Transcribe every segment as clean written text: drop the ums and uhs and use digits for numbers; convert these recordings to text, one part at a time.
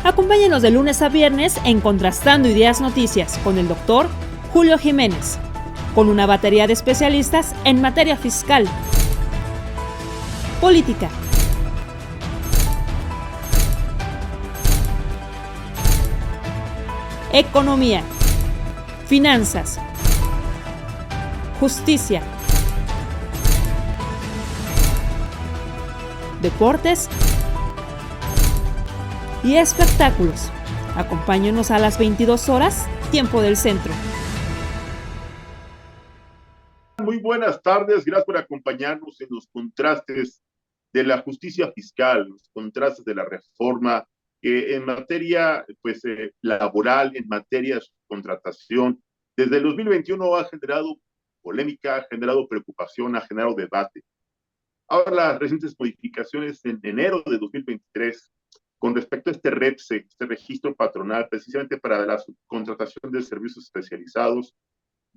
Acompáñenos de lunes a viernes en Contrastando Ideas Noticias con el doctor Julio Jiménez, con una batería de especialistas en materia fiscal, política, economía, finanzas, justicia, deportes y espectáculos. Acompáñenos a las 22 horas, tiempo del centro. Muy buenas tardes, gracias por acompañarnos en los contrastes de la justicia fiscal, los contrastes de la reforma que en materia laboral, en materia de contratación, desde el 2021 ha generado polémica, ha generado preocupación, ha generado debate. Ahora las recientes modificaciones en enero de 2023 con respecto a este REPSE, este registro patronal, precisamente para la subcontratación de servicios especializados,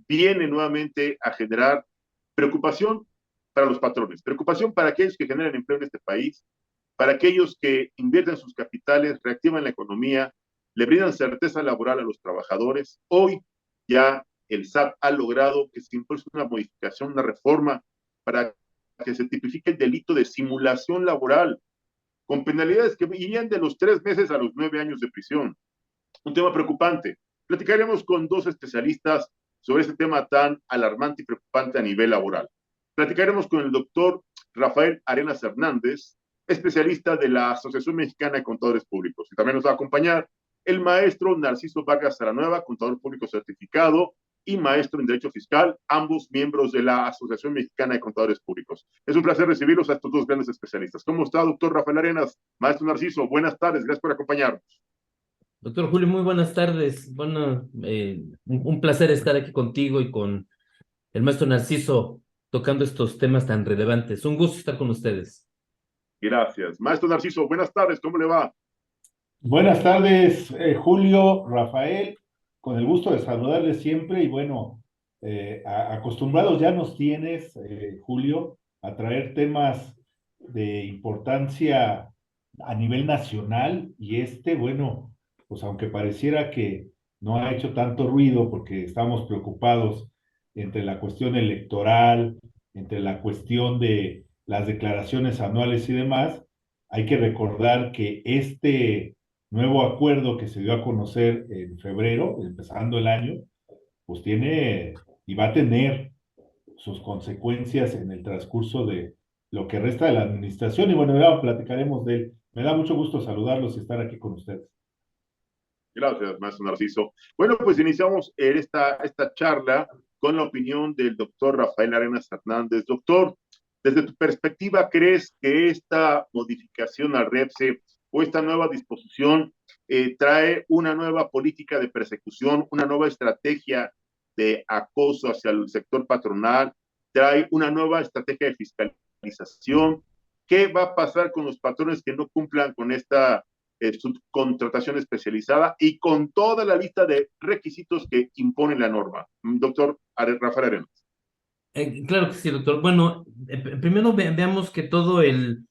viene nuevamente a generar preocupación para los patrones, preocupación para aquellos que generan empleo en este país, para aquellos que invierten sus capitales, reactivan la economía, le brindan certeza laboral a los trabajadores. Hoy ya el SAT ha logrado que se impulse una modificación, una reforma para que se tipifique el delito de simulación laboral, con penalidades que irían de los 3 meses a los 9 años de prisión. Un tema preocupante. Platicaremos con 2 especialistas sobre este tema tan alarmante y preocupante a nivel laboral. Platicaremos con el doctor Rafael Arenas Hernández, especialista de la Asociación Mexicana de Contadores Públicos. Y también nos va a acompañar el maestro Narciso Vargas Saranueva, contador público certificado y maestro en Derecho Fiscal, ambos miembros de la Asociación Mexicana de Contadores Públicos. Es un placer recibirlos a estos 2 grandes especialistas. ¿Cómo está, doctor Rafael Arenas? Maestro Narciso, buenas tardes, gracias por acompañarnos. Doctor Julio, muy buenas tardes. Bueno, un placer estar aquí contigo y con el maestro Narciso tocando estos temas tan relevantes. Un gusto estar con ustedes. Gracias. Maestro Narciso, buenas tardes, ¿cómo le va? Buenas tardes, Julio, Rafael, con el gusto de saludarles siempre y bueno, acostumbrados ya nos tienes, Julio, a traer temas de importancia a nivel nacional y bueno, pues aunque pareciera que no ha hecho tanto ruido porque estamos preocupados entre la cuestión electoral, entre la cuestión de las declaraciones anuales y demás, hay que recordar que este nuevo acuerdo que se dio a conocer en febrero, empezando el año, pues tiene y va a tener sus consecuencias en el transcurso de lo que resta de la administración. Y bueno, ya platicaremos de él. Me da mucho gusto saludarlos y estar aquí con ustedes. Gracias, maestro Narciso. Bueno, pues iniciamos esta charla con la opinión del doctor Rafael Arenas Hernández. Doctor, desde tu perspectiva, ¿crees que esta modificación al REPSE o esta nueva disposición trae una nueva política de persecución, una nueva estrategia de acoso hacia el sector patronal, trae una nueva estrategia de fiscalización? ¿Qué va a pasar con los patrones que no cumplan con esta subcontratación especializada y con toda la lista de requisitos que impone la norma? Doctor Rafael Arenas. Claro que sí, doctor. Bueno, primero veamos que todo el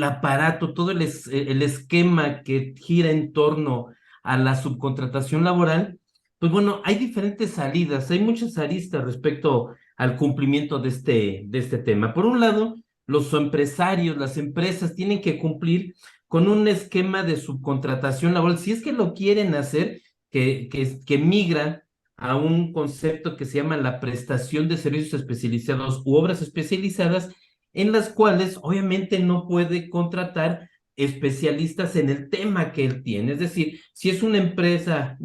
aparato, todo el esquema que gira en torno a la subcontratación laboral, pues bueno, hay diferentes salidas, hay muchas aristas respecto al cumplimiento de este tema. Por un lado, los empresarios, las empresas tienen que cumplir con un esquema de subcontratación laboral, si es que lo quieren hacer, que migra a un concepto que se llama la prestación de servicios especializados u obras especializadas, en las cuales obviamente no puede contratar especialistas en el tema que él tiene. Es decir, si es una empresa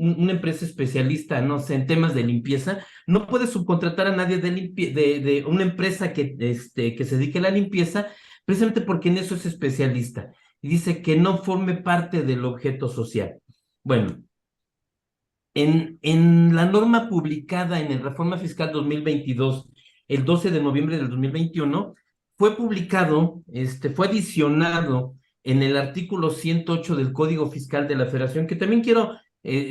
especialista, no sé, en temas de limpieza, no puede subcontratar a nadie de una empresa que se dedique a la limpieza, precisamente porque en eso es especialista. Y dice que no forme parte del objeto social. Bueno, en la norma publicada en el Reforma Fiscal 2022, el 12 de noviembre del 2021, fue publicado, fue adicionado en el artículo 108 del Código Fiscal de la Federación, que también quiero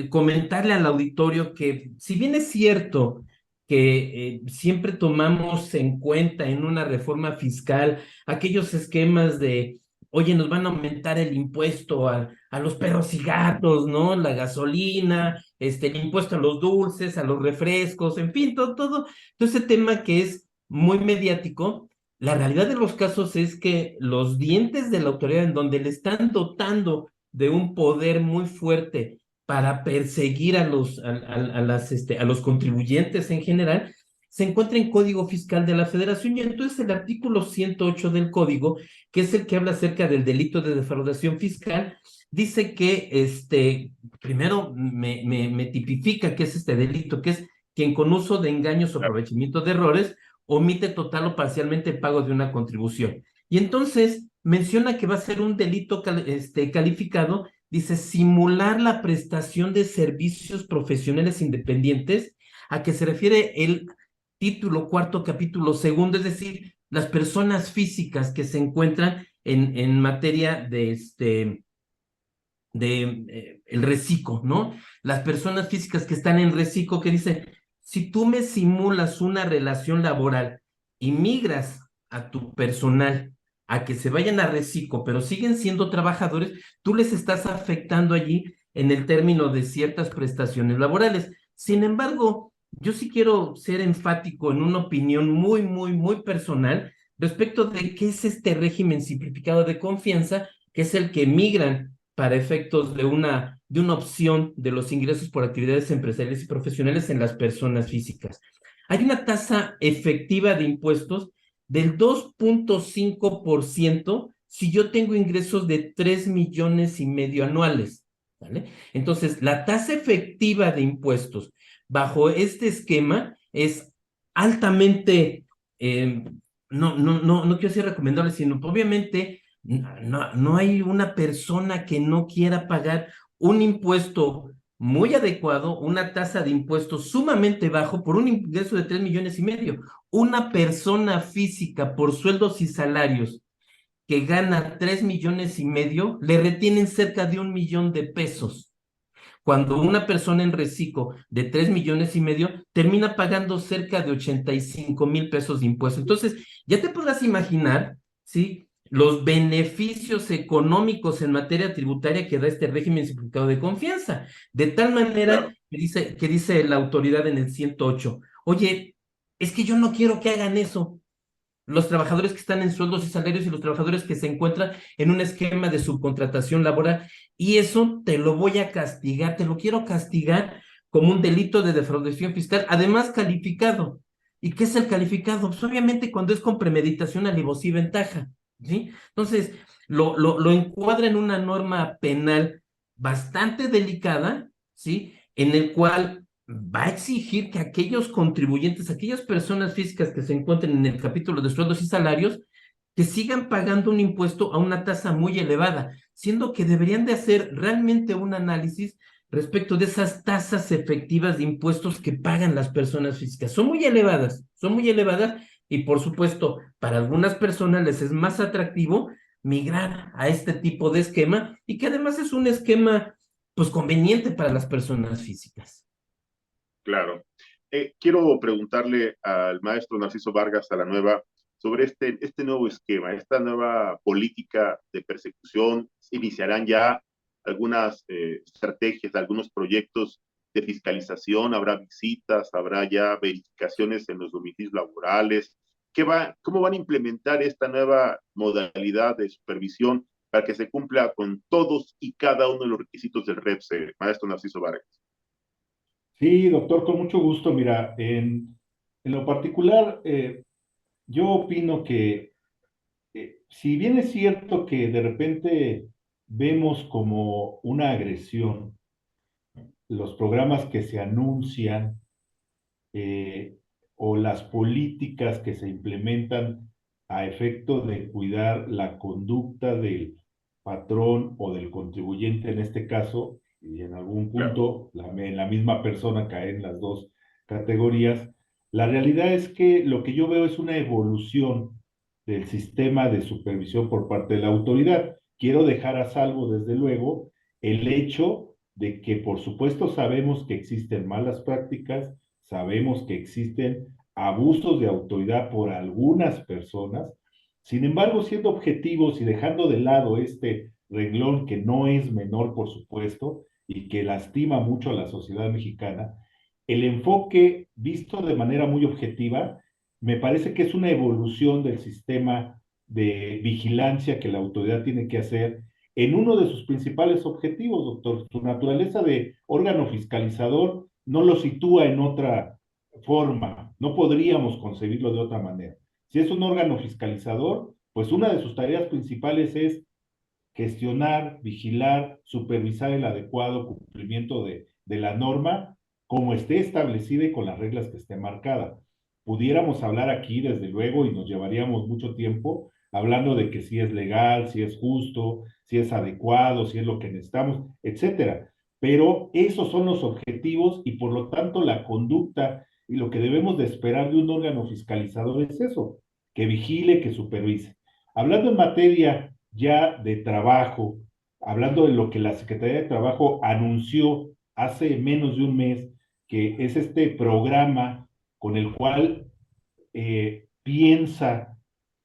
comentarle al auditorio que, si bien es cierto que siempre tomamos en cuenta en una reforma fiscal aquellos esquemas de oye, nos van a aumentar el impuesto a los perros y gatos, ¿no? La gasolina, el impuesto a los dulces, a los refrescos, en fin, todo ese tema que es muy mediático. La realidad de los casos es que los dientes de la autoridad, en donde le están dotando de un poder muy fuerte para perseguir a los contribuyentes en general, se encuentra en Código Fiscal de la Federación. Y entonces el artículo 108 del Código, que es el que habla acerca del delito de defraudación fiscal, dice que, primero me tipifica que es este delito, que es quien con uso de engaños o Claro. aprovechamiento de errores omite total o parcialmente el pago de una contribución. Y entonces menciona que va a ser un delito calificado, dice, simular la prestación de servicios profesionales independientes, a que se refiere el título cuarto, capítulo segundo, es decir, las personas físicas que se encuentran en materia de el reciclo, ¿no? Las personas físicas que están en reciclo, que dice, si tú me simulas una relación laboral y migras a tu personal a que se vayan a reciclo, pero siguen siendo trabajadores, tú les estás afectando allí en el término de ciertas prestaciones laborales. Sin embargo, yo sí quiero ser enfático en una opinión muy personal respecto de qué es este régimen simplificado de confianza, que es el que migran para efectos de una opción de los ingresos por actividades empresariales y profesionales en las personas físicas. Hay una tasa efectiva de impuestos del 2.5% si yo tengo ingresos de 3,5 millones anuales, ¿vale? Entonces, la tasa efectiva de impuestos bajo este esquema es altamente, no quiero decir recomendable, sino obviamente no hay una persona que no quiera pagar un impuesto muy adecuado, una tasa de impuestos sumamente bajo por un ingreso de 3,5 millones. Una persona física por sueldos y salarios que gana 3,5 millones, le retienen cerca de 1 millón de pesos. Cuando una persona en reciclo de 3,5 millones termina pagando cerca de 85,000 pesos de impuestos. Entonces, ya te podrás imaginar, ¿sí?, los beneficios económicos en materia tributaria que da este régimen simplificado de confianza. De tal manera Claro. que dice la autoridad en el 108, oye, es que yo no quiero que hagan eso. Los trabajadores que están en sueldos y salarios y los trabajadores que se encuentran en un esquema de subcontratación laboral. Y eso te lo voy a castigar, te lo quiero castigar como un delito de defraudación fiscal, además calificado. ¿Y qué es el calificado? Pues obviamente cuando es con premeditación, alevosía y ventaja, ¿sí? Entonces, lo encuadra en una norma penal bastante delicada, ¿sí?, en el cual va a exigir que aquellos contribuyentes, aquellas personas físicas que se encuentren en el capítulo de sueldos y salarios, que sigan pagando un impuesto a una tasa muy elevada, siendo que deberían de hacer realmente un análisis respecto de esas tasas efectivas de impuestos que pagan las personas físicas. Son muy elevadas y por supuesto, para algunas personas les es más atractivo migrar a este tipo de esquema y que además es un esquema pues conveniente para las personas físicas. Claro. Quiero preguntarle al maestro Narciso Vargas Salanueva sobre este nuevo esquema, esta nueva política de persecución. Iniciarán ya algunas estrategias, algunos proyectos de fiscalización, habrá visitas, habrá ya verificaciones en los domicilios laborales. ¿Cómo van a implementar esta nueva modalidad de supervisión para que se cumpla con todos y cada uno de los requisitos del REPSE, maestro Narciso Vargas? Sí, doctor, con mucho gusto. Mira, en lo particular, yo opino que si bien es cierto que de repente vemos como una agresión los programas que se anuncian eh, o las políticas que se implementan a efecto de cuidar la conducta del patrón o del contribuyente en este caso, y en algún Claro. punto en la misma persona cae en las dos categorías, la realidad es que lo que yo veo es una evolución del sistema de supervisión por parte de la autoridad. Quiero dejar a salvo, desde luego, el hecho de que, por supuesto, sabemos que existen malas prácticas, sabemos que existen abusos de autoridad por algunas personas, Sin embargo, siendo objetivos y dejando de lado este renglón que no es menor, por supuesto, y que lastima mucho a la sociedad mexicana, el enfoque visto de manera muy objetiva me parece que es una evolución del sistema de vigilancia que la autoridad tiene que hacer en uno de sus principales objetivos, doctor. Su naturaleza de órgano fiscalizador no lo sitúa en otra forma, no podríamos concebirlo de otra manera. Si es un órgano fiscalizador, pues una de sus tareas principales es gestionar, vigilar, supervisar el adecuado cumplimiento de la norma como esté establecida y con las reglas que esté marcada. Pudiéramos hablar aquí, desde luego, y nos llevaríamos mucho tiempo hablando de que si es legal, si es justo, si es adecuado, si es lo que necesitamos, etcétera. Pero esos son los objetivos y por lo tanto la conducta y lo que debemos de esperar de un órgano fiscalizador es eso, que vigile, que supervise. Hablando en materia ya de trabajo, hablando de lo que la Secretaría de Trabajo anunció hace menos de un mes, que es este programa con el cual piensa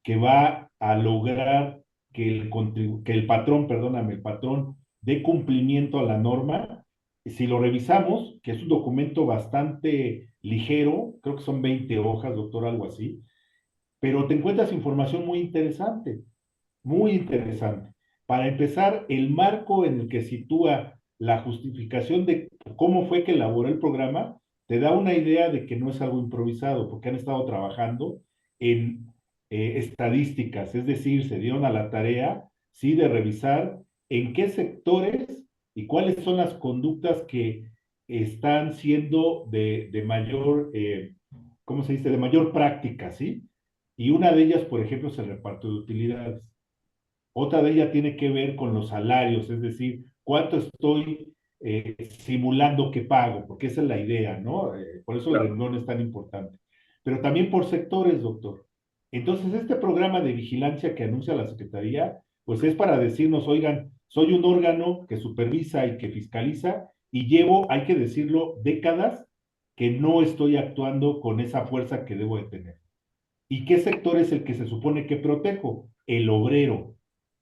que va a lograr que el patrón, perdóname, el patrón dé cumplimiento a la norma. Si lo revisamos, que es un documento bastante ligero, creo que son 20 hojas, doctor, algo así, pero te encuentras información muy interesante, muy interesante. Para empezar, el marco en el que sitúa la justificación de cómo fue que elaboró el programa te da una idea de que no es algo improvisado, porque han estado trabajando en estadísticas, es decir, se dieron a la tarea, sí, de revisar en qué sectores y cuáles son las conductas que están siendo de mayor, ¿cómo se dice?, de mayor práctica, ¿sí? Y una de ellas, por ejemplo, es el reparto de utilidades. Otra de ellas tiene que ver con los salarios, es decir, cuánto estoy simulando que pago, porque esa es la idea, ¿no? Por eso el Claro. renglón es tan importante. Pero también por sectores, doctor. Entonces, este programa de vigilancia que anuncia la Secretaría, pues es para decirnos, oigan, soy un órgano que supervisa y que fiscaliza y llevo, hay que decirlo, décadas que no estoy actuando con esa fuerza que debo de tener. ¿Y qué sector es el que se supone que protejo? El obrero.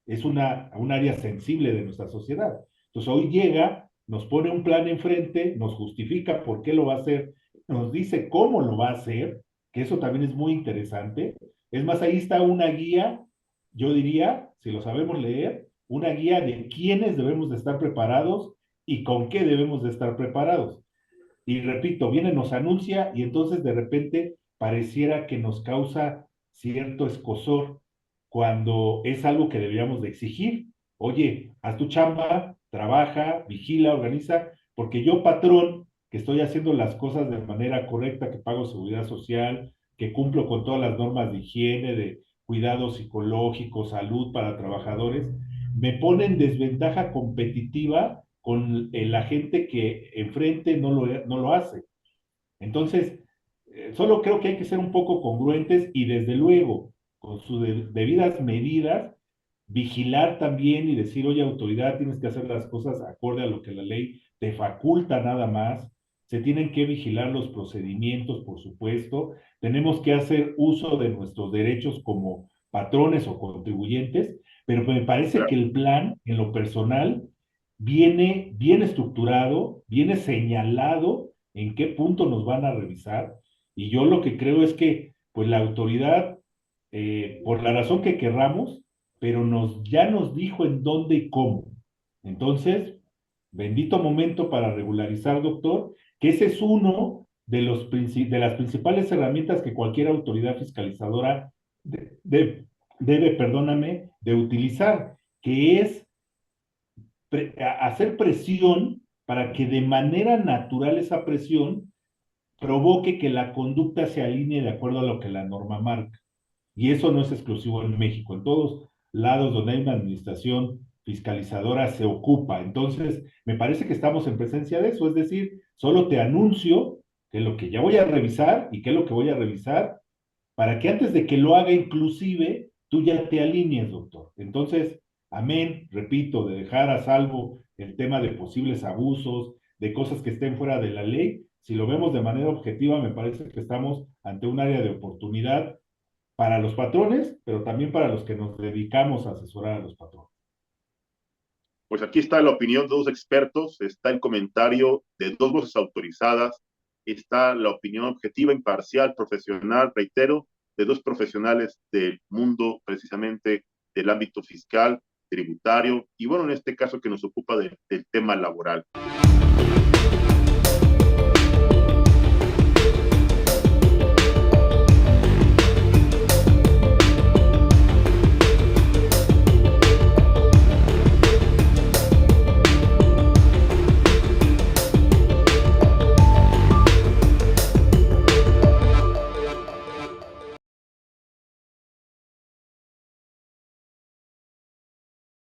Es un área sensible de nuestra sociedad. Entonces hoy llega, nos pone un plan enfrente, nos justifica por qué lo va a hacer, nos dice cómo lo va a hacer, que eso también es muy interesante. Es más, ahí está una guía, yo diría, si lo sabemos leer, una guía de quiénes debemos de estar preparados y con qué debemos de estar preparados. Y repito, viene, nos anuncia y entonces de repente pareciera que nos causa cierto escozor cuando es algo que deberíamos de exigir. Oye, haz tu chamba, trabaja, vigila, organiza, porque yo, patrón, que estoy haciendo las cosas de manera correcta, que pago seguridad social, que cumplo con todas las normas de higiene, de cuidado psicológico, salud para trabajadores, me pone en desventaja competitiva con la gente que enfrente no lo hace. Entonces, solo creo que hay que ser un poco congruentes y desde luego, con sus debidas medidas, vigilar también y decir, oye, autoridad, tienes que hacer las cosas acorde a lo que la ley te faculta nada más. Se tienen que vigilar los procedimientos, por supuesto. Tenemos que hacer uso de nuestros derechos como patrones o contribuyentes, pero me parece que el plan, en lo personal, viene bien estructurado, viene señalado en qué punto nos van a revisar. Y yo lo que creo es que, pues la autoridad, por la razón que querramos, pero ya nos dijo en dónde y cómo. Entonces, bendito momento para regularizar, doctor, que ese es uno de las principales herramientas que cualquier autoridad fiscalizadora debe, perdóname, de utilizar, que es hacer presión para que de manera natural esa presión provoque que la conducta se alinee de acuerdo a lo que la norma marca. Y eso no es exclusivo en México. En todos lados donde hay una administración fiscalizadora se ocupa. Entonces, me parece que estamos en presencia de eso. Es decir, solo te anuncio que lo que ya voy a revisar y qué es lo que voy a revisar para que antes de que lo haga inclusive, tú ya te alinees, doctor. Entonces, amén, repito, de dejar a salvo el tema de posibles abusos, de cosas que estén fuera de la ley. Si lo vemos de manera objetiva, me parece que estamos ante un área de oportunidad para los patrones, pero también para los que nos dedicamos a asesorar a los patrones. Pues aquí está la opinión de dos expertos, está el comentario de dos voces autorizadas, está la opinión objetiva, imparcial, profesional, reitero, de dos profesionales del mundo precisamente del ámbito fiscal, tributario y bueno, en este caso que nos ocupa del tema laboral.